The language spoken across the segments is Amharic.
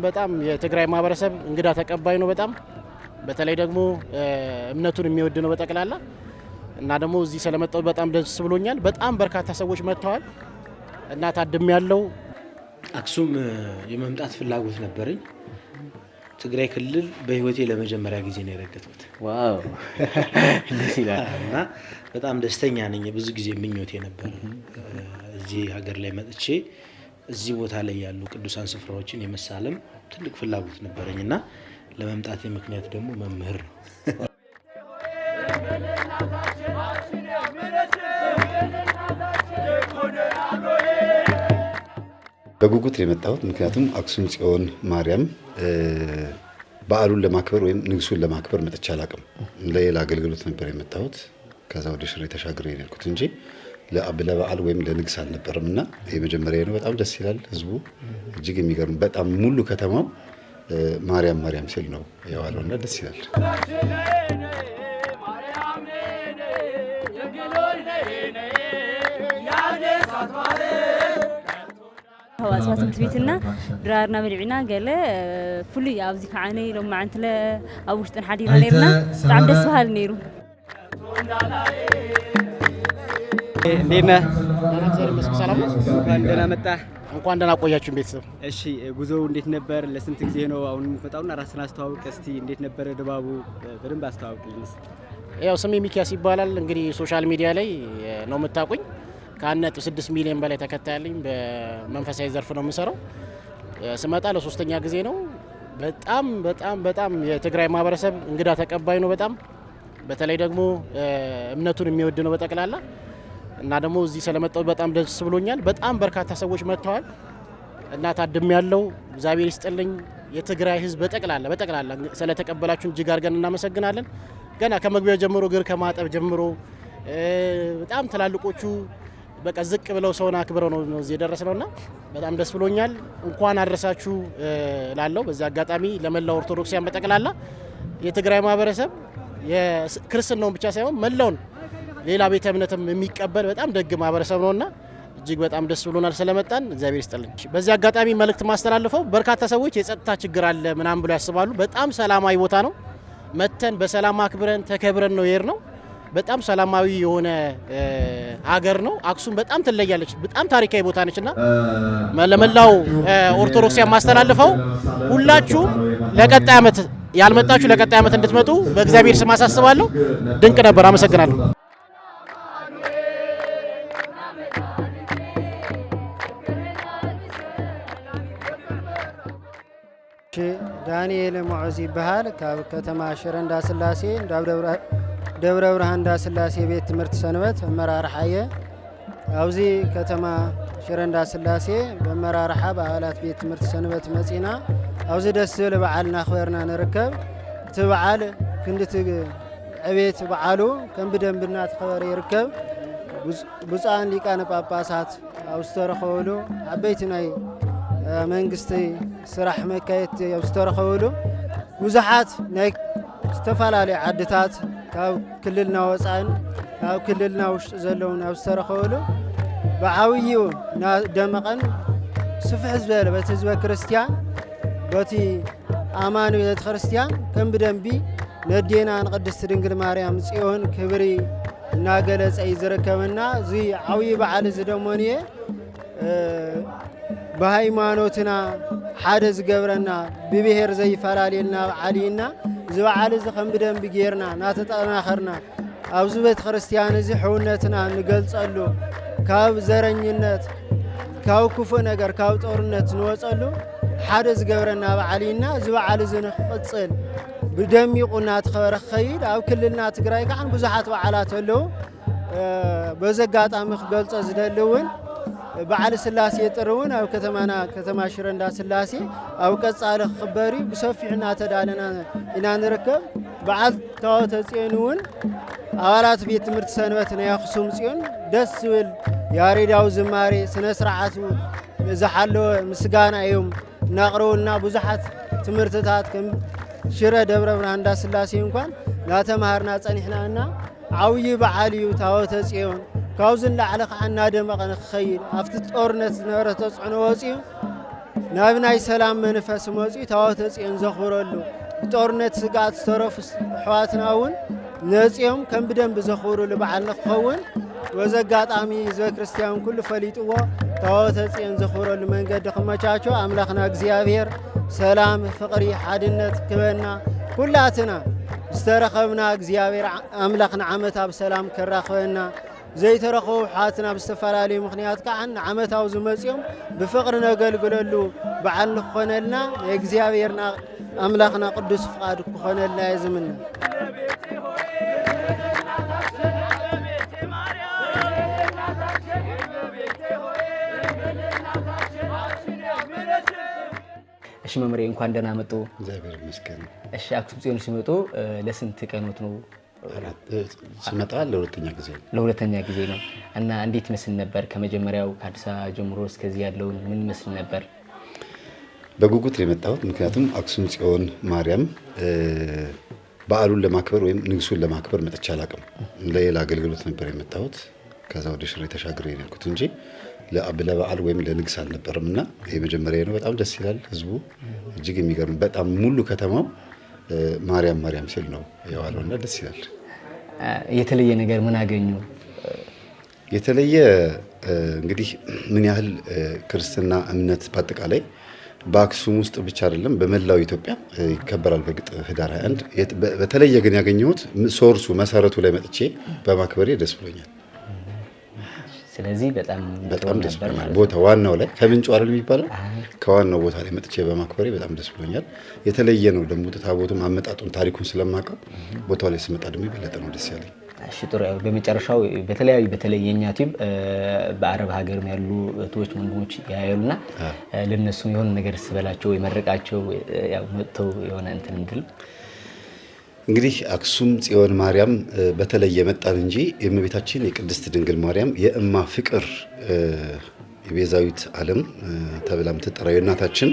በጣም የትግራይ ማህበረሰብ እንግዳ ተቀባይ ነው። በተለይ ደግሞ እምነቱን የሚወድ ነው በጠቅላላ እና ደግሞ እዚህ ስለመጣው በጣም ደስ ብሎኛል። በጣም በርካታ ሰዎች መጥተዋል እና ታድም ያለው አክሱም የመምጣት ፍላጎት ነበርኝ። ትግራይ ክልል በህይወቴ ለመጀመሪያ ጊዜ ነው የረገጥኩት። ዋው ደስ ይላል እና በጣም ደስተኛ ነኝ። ብዙ ጊዜ ምኞቴ ነበር እዚህ ሀገር ላይ መጥቼ እዚህ ቦታ ላይ ያሉ ቅዱሳን ስፍራዎችን የመሳለም ትልቅ ፍላጎት ነበርኝና ለመምጣት ምክንያት ደግሞ መምህር ነው። በጉጉት የመጣሁት ምክንያቱም አክሱም ጽዮን ማርያም በዓሉን ለማክበር ወይም ንግሱን ለማክበር መጥቼ አላውቅም። ለሌላ አገልግሎት ነበር የመጣሁት። ከዛ ወደ ሽሬ ተሻግሬ የሄድኩት እንጂ ለበዓል ወይም ለንግስ አልነበረምና የመጀመሪያ ነው። በጣም ደስ ይላል። ህዝቡ እጅግ የሚገርም በጣም ሙሉ ከተማው ማርያም ሲል ነው የዋለውና ደስ ይላል። هواس فاتمت بيتنا درارنا بلعنا قال فلي أبزي كعني لو ما عنت له أوش تنحدينا نيرنا تعم دسوها النيرو لينا ሰላም እንደና መጣ እንኳን ደህና ቆያችሁ ቤተሰብ። እሺ ጉዞው እንዴት ነበር? ለስንት ጊዜ ነው አሁን የምትመጣውና ራስን አስተዋውቅ እስቲ። እንዴት ነበር ድባቡ? በደንብ አስተዋውቅልኝ። ያው ስሜ ሚኪያስ ይባላል። እንግዲህ ሶሻል ሚዲያ ላይ ነው የምታውቁኝ። ከ1.6 ሚሊዮን በላይ ተከታይ አለኝ። በመንፈሳዊ ዘርፍ ነው የምሰራው። ስመጣ ለሶስተኛ ጊዜ ነው። በጣም የትግራይ ማህበረሰብ እንግዳ ተቀባይ ነው። በተለይ ደግሞ እምነቱን የሚወድ ነው በጠቅላላ እና ደግሞ እዚህ ስለመጣው በጣም ደስ ብሎኛል። በጣም በርካታ ሰዎች መጥተዋል እና ታድም ያለው እግዚአብሔር ይስጥልኝ። የትግራይ ህዝብ በጠቅላላ ስለተቀበላችሁ እጅግ አድርገን እናመሰግናለን። ገና ከመግቢያው ጀምሮ ግር ከማጠብ ጀምሮ በጣም ትላልቆቹ በቃ ዝቅ ብለው ሰውን አክብረው ነው እዚህ የደረስነውና በጣም ደስ ብሎኛል። እንኳን አድረሳችሁ ላለው በዛ አጋጣሚ ለመላው ኦርቶዶክሳውያን በጠቅላላ የትግራይ ማህበረሰብ የክርስትናውን ብቻ ሳይሆን መላውን ሌላ ቤተ እምነትም የሚቀበል በጣም ደግ ማህበረሰብ ነውና እጅግ በጣም ደስ ብሎናል ስለመጣን እግዚአብሔር ይስጥልኝ። በዚህ አጋጣሚ መልእክት ማስተላልፈው በርካታ ሰዎች የጸጥታ ችግር አለ ምናምን ብለው ያስባሉ። በጣም ሰላማዊ ቦታ ነው። መተን በሰላም አክብረን ተከብረን ነው የሄድነው። በጣም ሰላማዊ የሆነ ሀገር ነው። አክሱም በጣም ትለያለች። በጣም ታሪካዊ ቦታ ነችና ለመላው ኦርቶዶክሳውያን ማስተላልፈው ሁላችሁም ለቀጣይ ዓመት ያልመጣችሁ ለቀጣይ ዓመት እንድትመጡ በእግዚአብሔር ስም አሳስባለሁ። ድንቅ ነበር። አመሰግናለሁ። ዳንኤል ሙዑዝ ይባሃል ካብ ከተማ ሽረ እንዳስላሴ ደብረ ብርሃን እንዳስላሴ ቤት ትምህርት ሰንበት መራርሓየ አውዚ ከተማ ሽረ እንዳስላሴ በመራርሓ በዓላት ቤት ትምህርት ሰንበት መጺና አውዚ ደስ ዝብል በዓል ናኽበርና ንርከብ እቲ በዓል ክንድት ዕቤት በዓሉ ከም ብደንብና ተኸበረ ይርከብ። ብፁዓን ሊቃነ ጳጳሳት ኣብ ዝተረኸበሉ ዓበይቲ ናይ መንግስቲ ስራሕ መካየት ኣብ ዝተረኸበሉ ብዙሓት ናይ ዝተፈላለዩ ዓድታት ካብ ክልልና ወፃእን ካብ ክልልና ውሽጢ ዘለውን ኣብ ዝተረኸበሉ ብዓብዩ ደመቐን ስፍሕ ዝበለ በቲ ህዝበ ክርስቲያን በቲ ኣማኒ ቤተ ክርስቲያን ከም ብደንቢ ነዴና ንቅድስቲ ድንግል ማርያም ጽዮን ክብሪ እናገለጸ ይዝርከበና እዚ ዓብይ በዓል እዚ ደሞንየ በሃይማኖትና ሓደ ዝገብረና ብብሔር ዘይፈላለየልና በዓልና እዚ በዓል እዚ ከም ብደንቢ ጌርና ናተጠናኸርና ኣብዚ ቤተ ክርስቲያን እዚ ሕውነትና ንገልጸሉ ካብ ዘረኝነት ካብ ክፉእ ነገር ካብ ጦርነት ንወፀሉ ሓደ ዝገብረና በዓልና እዚ በዓል እዚ ንክቕፅል ብደሚቑ እናተኸበረ ክኸይድ ኣብ ክልልና ትግራይ ከዓ ብዙሓት በዓላት ኣለዉ። በዚ ኣጋጣሚ ክገልጾ ዝደሊ እውን በዓል ስላሴ ጥሪ እውን ኣብ ከተማና ከተማ ሽረ እንዳስላሴ ኣብ ቀጻሊ ክኽበር ብሰፊሕ እናተዳለና ኢና ንርከብ። በዓል ታቦተ ጽዮን እውን ኣባላት ቤት ትምህርቲ ሰንበት ናይ ኣኽሱም ጽዮን ደስ ዝብል ያሬዳዊ ዝማሬ ስነ ስርዓቱ ዝሓለወ ምስጋና እዮም ናቅረውና ብዙሓት ትምህርትታት ከም ሽረ ደብረ ብርሃን እንዳስላሴ እንኳን ላተማሃርና ጸኒሕናና ዓውይ በዓል እዩ ታቦተ ጽዮን ካብዝን ላዕለ ከዓ እናደመቐ ንክኸይድ ኣብቲ ጦርነት ዝነበረ ተፅዕኖ ወፂኡ ናብ ናይ ሰላም መንፈስ መፂኡ ታቦተ ጽዮን ዘኽብረሉ ጦርነት ስጋት ዝተረፉ ኣሕዋትና እውን ነፂኦም ከም ብደንብ ዘኽብሩሉ በዓል ንክኸውን ወዘጋጣሚ ህዝበ ክርስቲያን ኩሉ ፈሊጥዎ ታቦተ ጽዮን ዘኽብረሉ መንገዲ ክመቻቾ ኣምላኽና እግዚአብሔር ሰላም ፍቕሪ ሓድነት ክበና ኩላትና ዝተረኸብና እግዚአብሔር ኣምላኽና ዓመታዊ ሰላም ከራኽበና ዘይተረኸቡ ኣሕዋትና ብዝተፈላለዩ ምኽንያት ከዓ ዓመታዊ ዝመፅኦም ብፍቕሪ ነገልግለሉ በዓል ንክኾነልና የእግዚአብሔርና ኣምላኽና ቅዱስ ፍቃድ ክኾነልና የዝምነ እሺ መምሬ እንኳን ደህና መጡ። እግዚአብሔር ይመስገን። እሺ አክሱም ጽዮን ሲመጡ ለስንት ቀኖት ነው? ስመጣ ለሁለተኛ ጊዜ ነው። እና እንዴት መስል ነበር? ከመጀመሪያው ከአዲስ አበባ ጀምሮ እስከዚህ ያለውን ምን መስል ነበር? በጉጉት ነው የመጣሁት። ምክንያቱም አክሱም ጽዮን ማርያም በዓሉን ለማክበር ወይም ንግሱን ለማክበር መጥቼ አላውቅም። ለሌላ አገልግሎት ነበር የመጣሁት። ከዛ ወደ ሽሬ ተሻግሬ ነው ያልኩት እንጂ ለበዓል ወይም ለንግስ አልነበረም። እና የመጀመሪያ ነው። በጣም ደስ ይላል። ህዝቡ እጅግ የሚገርም በጣም ሙሉ ከተማው ማርያም ማርያም ሲል ነው የዋለውና ደስ ይላል። የተለየ ነገር ምን አገኙ? የተለየ እንግዲህ ምን ያህል ክርስትና እምነት በአጠቃላይ በአክሱም ውስጥ ብቻ አይደለም በመላው ኢትዮጵያ ይከበራል በግጥ ህዳር 21። በተለየ ግን ያገኘሁት ሶርሱ መሰረቱ ላይ መጥቼ በማክበሬ ደስ ብሎኛል። ስለዚህ በጣም ደስ ብሎኛል። ቦታ ዋናው ላይ ከምንጩ አይደል የሚባለው ከዋናው ቦታ ላይ መጥቼ በማክበሬ በጣም ደስ ብሎኛል። የተለየ ነው ደግሞ ታቦቱም አመጣጡን ታሪኩን ስለማውቀው ቦታው ላይ ስመጣ ደግሞ ይበለጠ ነው ደስ ያለኝ። እሺ ጥሩ። በመጨረሻው በተለይ የኛ ቲም በአረብ ሀገርም ያሉ እህቶች ወንድሞች ያያሉና ለነሱ የሆነ ነገር ስበላቸው ወይ መረቃቸው ያው መጥተው የሆነ እንትን እንድል እንግዲህ አክሱም ጽዮን ማርያም በተለየ መጣን እንጂ የእመቤታችን የቅድስት ድንግል ማርያም የእማ ፍቅር የቤዛዊት ዓለም ተብላም ትጠራው የእናታችን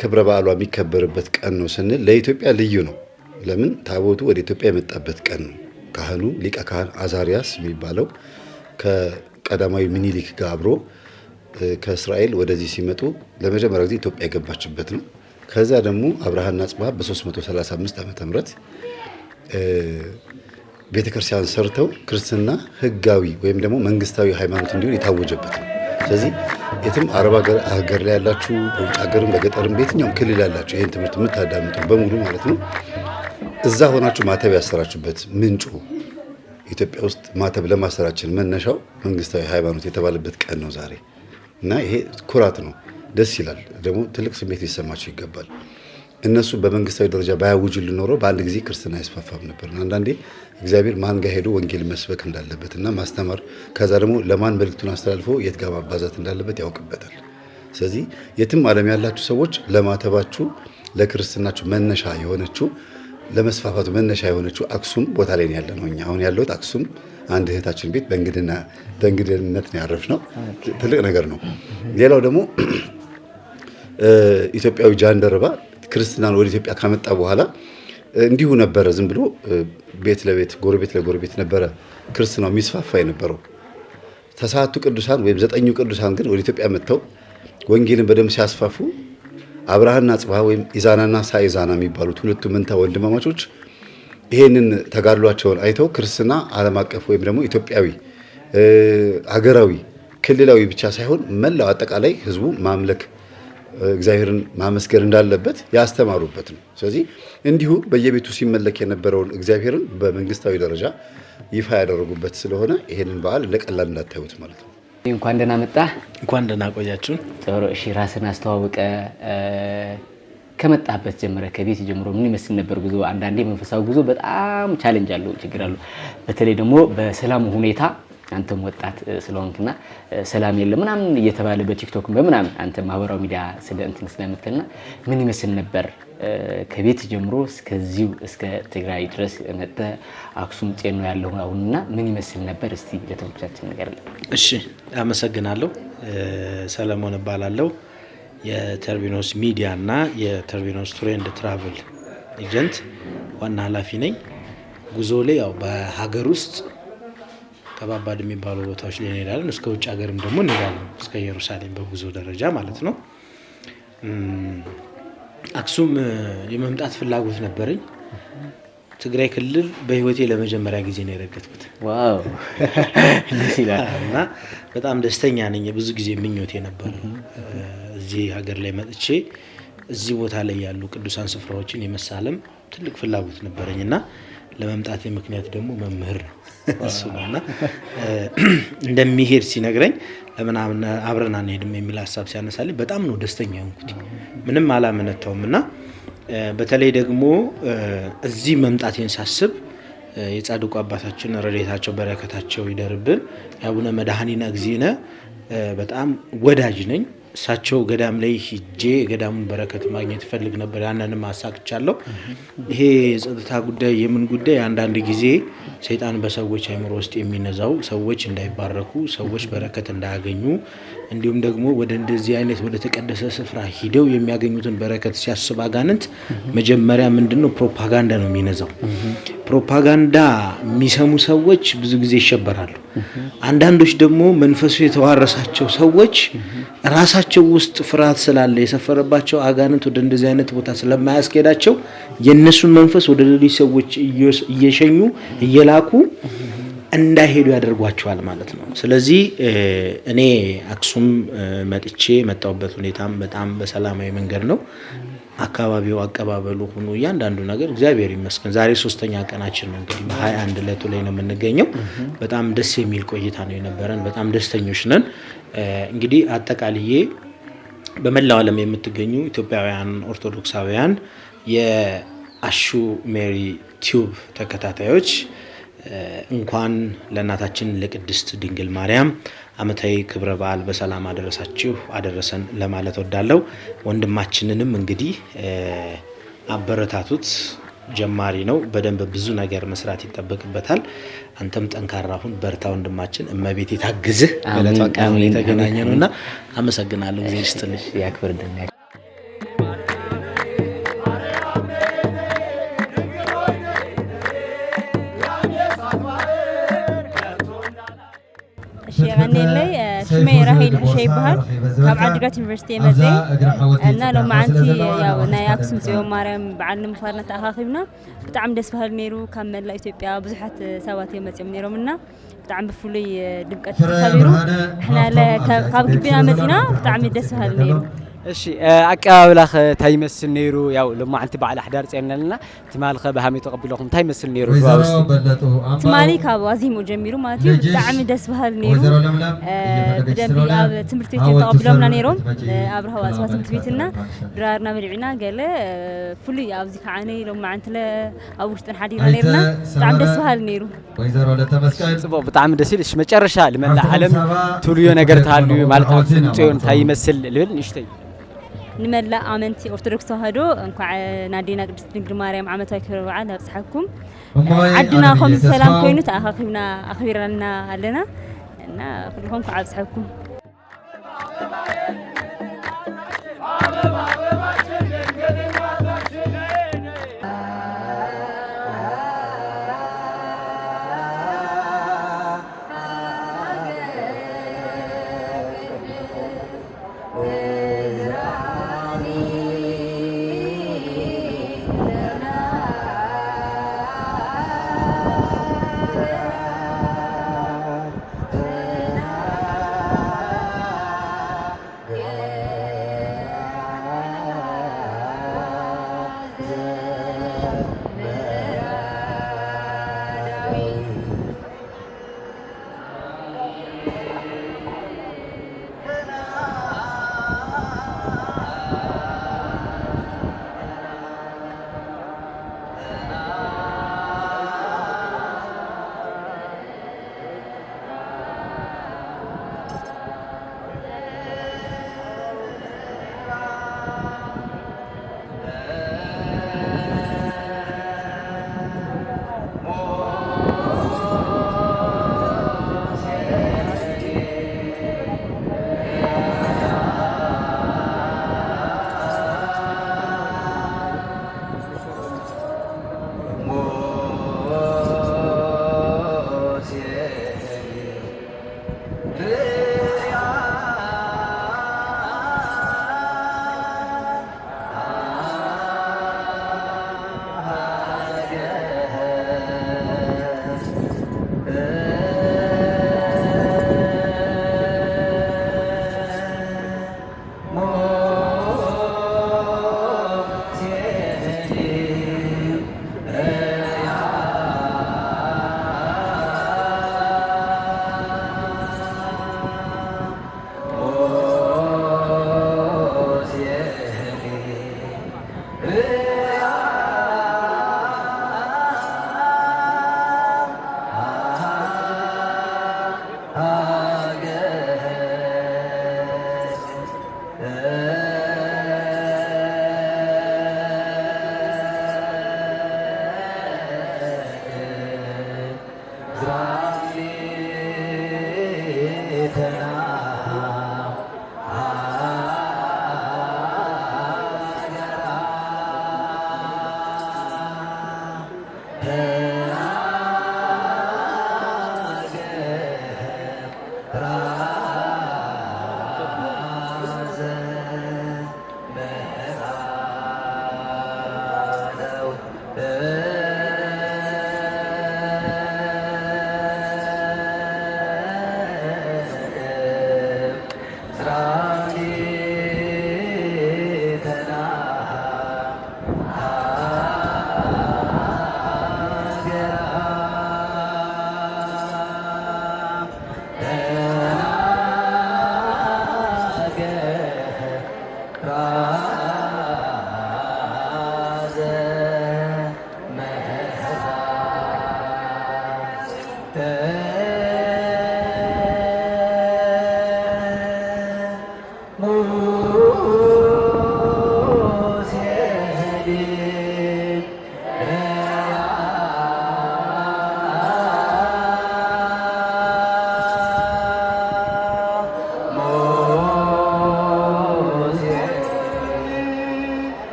ክብረ በዓሏ የሚከበርበት ቀን ነው ስንል ለኢትዮጵያ ልዩ ነው። ለምን? ታቦቱ ወደ ኢትዮጵያ የመጣበት ቀን ነው። ካህኑ ሊቀ ካህን አዛሪያስ የሚባለው ከቀዳማዊ ምኒልክ ጋር አብሮ ከእስራኤል ወደዚህ ሲመጡ ለመጀመሪያ ጊዜ ኢትዮጵያ የገባችበት ነው። ከዛ ደግሞ አብርሃና አጽብሃ በ335 ዓመተ ምህረት ቤተክርስቲያን ሰርተው ክርስትና ህጋዊ ወይም ደግሞ መንግስታዊ ሃይማኖት እንዲሆን የታወጀበት ነው። ስለዚህ የትም አረብ ሀገር ላይ ያላችሁ በውጭ ሀገርም በገጠርም በየትኛውም ክልል ያላችሁ ይህን ትምህርት የምታዳምጡ በሙሉ ማለት ነው እዛ ሆናችሁ ማተብ ያሰራችሁበት ምንጩ ኢትዮጵያ ውስጥ ማተብ ለማሰራችን መነሻው መንግስታዊ ሃይማኖት የተባለበት ቀን ነው ዛሬ እና ይሄ ኩራት ነው። ደስ ይላል። ደግሞ ትልቅ ስሜት ሊሰማቸው ይገባል። እነሱ በመንግስታዊ ደረጃ ባያውጁልን ኖሮ በአንድ ጊዜ ክርስትና አይስፋፋም ነበር። አንዳንዴ እግዚአብሔር ማን ጋር ሄዶ ወንጌል መስበክ እንዳለበትና ማስተማር ከዛ ደግሞ ለማን መልእክቱን አስተላልፎ የት ጋር ማባዛት እንዳለበት ያውቅበታል። ስለዚህ የትም ዓለም ያላችሁ ሰዎች ለማተባችሁ ለክርስትናችሁ መነሻ የሆነችው ለመስፋፋቱ መነሻ የሆነችው አክሱም ቦታ ላይ ያለ ነው። እኛ አሁን ያለሁት አክሱም አንድ እህታችን ቤት በእንግድነት ነው ያረፍነው። ትልቅ ነገር ነው። ሌላው ደግሞ ኢትዮጵያዊ ጃንደረባ ክርስትናን ወደ ኢትዮጵያ ካመጣ በኋላ እንዲሁ ነበረ። ዝም ብሎ ቤት ለቤት ጎረቤት ለጎረቤት ነበረ ክርስትናው የሚስፋፋ የነበረው። ተስዓቱ ቅዱሳን ወይም 9ኙ ቅዱሳን ግን ወደ ኢትዮጵያ መጥተው ወንጌልን በደንብ ሲያስፋፉ አብርሃና አጽብሃ ወይም ኢዛናና ሳኢዛና የሚባሉት ሁለቱ መንታ ወንድማማቾች ይሄንን ተጋድሏቸውን አይተው ክርስትና ዓለም አቀፍ ወይም ደግሞ ኢትዮጵያዊ ሀገራዊ ክልላዊ ብቻ ሳይሆን መላው አጠቃላይ ህዝቡ ማምለክ እግዚአብሔርን ማመስገን እንዳለበት ያስተማሩበት ነው። ስለዚህ እንዲሁ በየቤቱ ሲመለክ የነበረውን እግዚአብሔርን በመንግስታዊ ደረጃ ይፋ ያደረጉበት ስለሆነ ይሄንን በዓል ለቀላል እንዳታዩት ማለት ነው። እንኳን ደህና መጣ። እንኳን ደህና ቆያችሁ። ጥሩ። እሺ ራስን አስተዋውቀ ከመጣበት ጀምረ ከቤት ጀምሮ ምን ይመስል ነበር ጉዞ? አንዳንዴ መንፈሳዊ ጉዞ በጣም ቻሌንጅ አለው፣ ችግር አለው። በተለይ ደግሞ በሰላም ሁኔታ አንተም ወጣት ስለሆንክና ሰላም የለም ምናምን እየተባለ በቲክቶክ በምናምን አንተ ማህበራዊ ሚዲያ ስለምትልና ምን ይመስል ነበር ከቤት ጀምሮ እስከዚሁ እስከ ትግራይ ድረስ መጣ አክሱም ጽዮን ነው ያለው አሁንና ምን ይመስል ነበር? እስቲ ለተመልካቾቻችን ነገር። እሺ አመሰግናለሁ። ሰለሞን እባላለሁ። የተርቢኖስ ሚዲያ እና የተርቢኖስ ቱር ኤንድ ትራቭል ኤጀንት ዋና ኃላፊ ነኝ። ጉዞ ላይ ያው በሀገር ውስጥ ከባባድ የሚባሉ ቦታዎች ላይ እንሄዳለን። እስከ ውጭ ሀገርም ደግሞ እንሄዳለን፣ እስከ ኢየሩሳሌም በጉዞ ደረጃ ማለት ነው። አክሱም የመምጣት ፍላጎት ነበረኝ። ትግራይ ክልል በህይወቴ ለመጀመሪያ ጊዜ ነው የረገጥኩት። ዋው ደስ ይላል። እና በጣም ደስተኛ ነኝ። ብዙ ጊዜ ምኞቴ ነበር እዚህ ሀገር ላይ መጥቼ እዚህ ቦታ ላይ ያሉ ቅዱሳን ስፍራዎችን የመሳለም ትልቅ ፍላጎት ነበረኝና ለመምጣቴ ምክንያት ደግሞ መምህር ነው እሱ ነውና እንደሚሄድ ሲነግረኝ ለምን አብረን አንሄድም የሚል ሀሳብ ሲያነሳልኝ በጣም ነው ደስተኛ ሆንኩት። ምንም አላመነታውምና በተለይ ደግሞ እዚህ መምጣቴን ሳስብ የጻድቁ አባታችን ረድኤታቸው በረከታቸው ይደርብን የአቡነ መድኃኒነ እግዚእነ በጣም ወዳጅ ነኝ። እሳቸው ገዳም ላይ ሂጄ ገዳሙን በረከት ማግኘት ፈልግ ነበር። ያንንም አሳክቻለሁ። ይሄ የጸጥታ ጉዳይ የምን ጉዳይ አንዳንድ ጊዜ ሰይጣን በሰዎች አይምሮ ውስጥ የሚነዛው ሰዎች እንዳይባረኩ፣ ሰዎች በረከት እንዳያገኙ እንዲሁም ደግሞ ወደ እንደዚህ አይነት ወደ ተቀደሰ ስፍራ ሂደው የሚያገኙትን በረከት ሲያስብ አጋንንት መጀመሪያ ምንድነው ፕሮፓጋንዳ ነው የሚነዛው። ፕሮፓጋንዳ የሚሰሙ ሰዎች ብዙ ጊዜ ይሸበራሉ። አንዳንዶች ደግሞ መንፈሱ የተዋረሳቸው ሰዎች ራሳቸው ውስጥ ፍርሃት ስላለ የሰፈረባቸው አጋንንት ወደ እንደዚህ አይነት ቦታ ስለማያስኬዳቸው የነሱን መንፈስ ወደ ሌሎች ሰዎች እየሸኙ እየላኩ እንዳይሄዱ ያደርጓቸዋል ማለት ነው። ስለዚህ እኔ አክሱም መጥቼ መጣሁበት ሁኔታም በጣም በሰላማዊ መንገድ ነው። አካባቢው አቀባበሉ ሆኖ እያንዳንዱ ነገር እግዚአብሔር ይመስገን። ዛሬ 3ኛ ቀናችን ነው እንግዲህ በ21 ዕለቱ ላይ ነው የምንገኘው። በጣም ደስ የሚል ቆይታ ነው የነበረን። በጣም ደስተኞች ነን። እንግዲህ አጠቃልዬ በመላው ዓለም የምትገኙ ኢትዮጵያውያን ኦርቶዶክሳውያን የአሹ ሜሪ ቲዩብ ተከታታዮች እንኳን ለእናታችን ለቅድስት ድንግል ማርያም ዓመታዊ ክብረ በዓል በሰላም አደረሳችሁ አደረሰን ለማለት ወዳለው። ወንድማችንንም እንግዲህ አበረታቱት። ጀማሪ ነው። በደንብ ብዙ ነገር መስራት ይጠበቅበታል። አንተም ጠንካራ ሁን፣ በርታ ወንድማችን። እመቤት ታግዝህ። ገለቷ ቃል የተገናኘ ነውና አመሰግናለሁ። ጊዜ ይስጥልኝ። ያክብርልኝ። غنيلي شمي راهيل حشي بهار كاب عدقات يونيفرسيتي مزي أنا لو معنتي يا ناي أكسوم زيو مريم بعلم مخارنة أخاخيبنا بتعم دس بهال نيرو كمل إثيوبيا بزحت سواتي مزيم نيرو منا بتعم بفولي دمكات خبيرو إحنا كاب كبينا مزينا بتعم دس بهال نيرو እሺ አቀባበላኸ ታይመስል ነይሩ ያው ለማዓንቲ በዓል አሕዳር ጽየናልና ትማልኸ በሃሚ ተቀቢለኹም ታይመስል ነይሩ ዱዋውስ ትማሊ ካብ ዋዚሙ ጀሚሩ ማለት እዩ ብጣዕሚ ደስ በሃል ነይሩ ብደንቢ ኣብ ትምህርቲ ቤት ተቀቢሎምና ነይሮም ኣብ ረሃዋ ኣፅዋ ትምህርቲ ቤትና ድራርና በሊዕና ገለ ፍሉይ ኣብዚ ከዓነ ሎማዓንቲ ኣብ ውሽጥን ሓዲርና ነይርና ብጣዕሚ ደስ በሃል ነይሩ ወይዘሮ ለተመስቀል ጽቡቅ ብጣዕሚ ደስ ኢልሽ መጨረሻ ልመላ ዓለም ትልዮ ነገር ታልዩ ማለት ኣክሱም ጽዮን ታይመስል ልብል ንሽተይ نملا آمنتي أرثوذكس تهدو انكو نادينا قدست دنجل مريم عامتاي كبر بዓል أبصحكم عدنا خم السلام كوينو تأخينا أخبرنا لنا إن كلكم كعبصحكم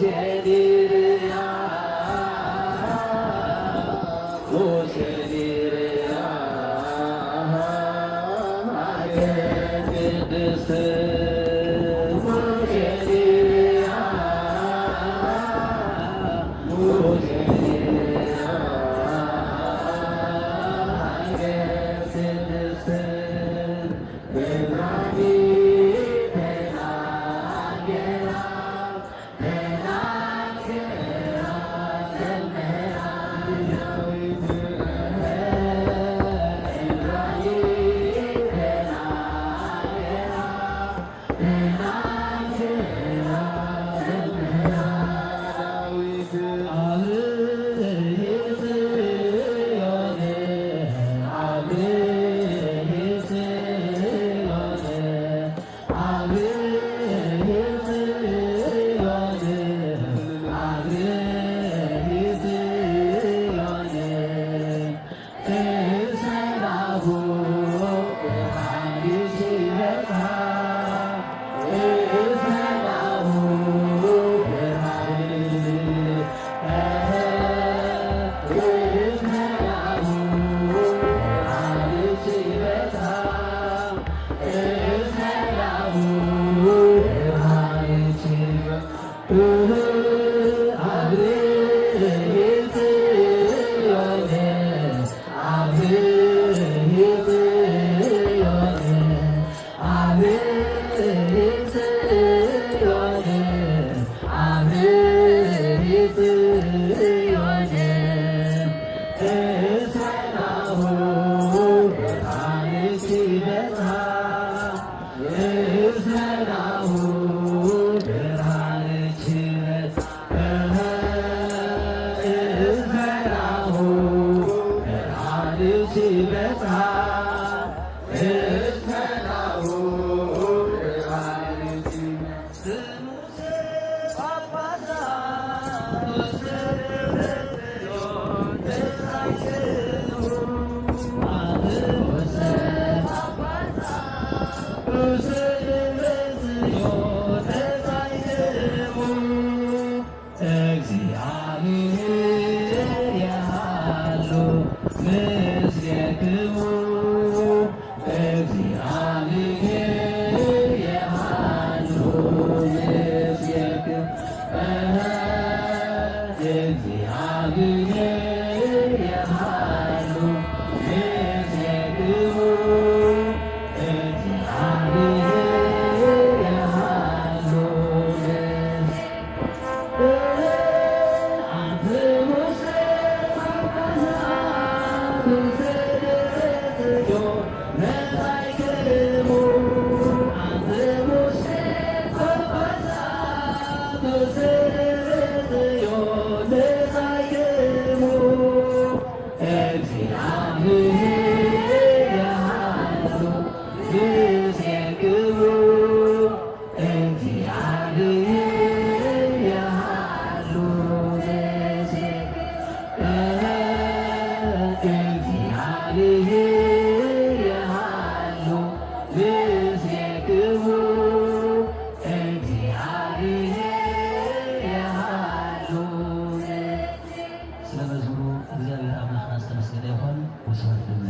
Yeah.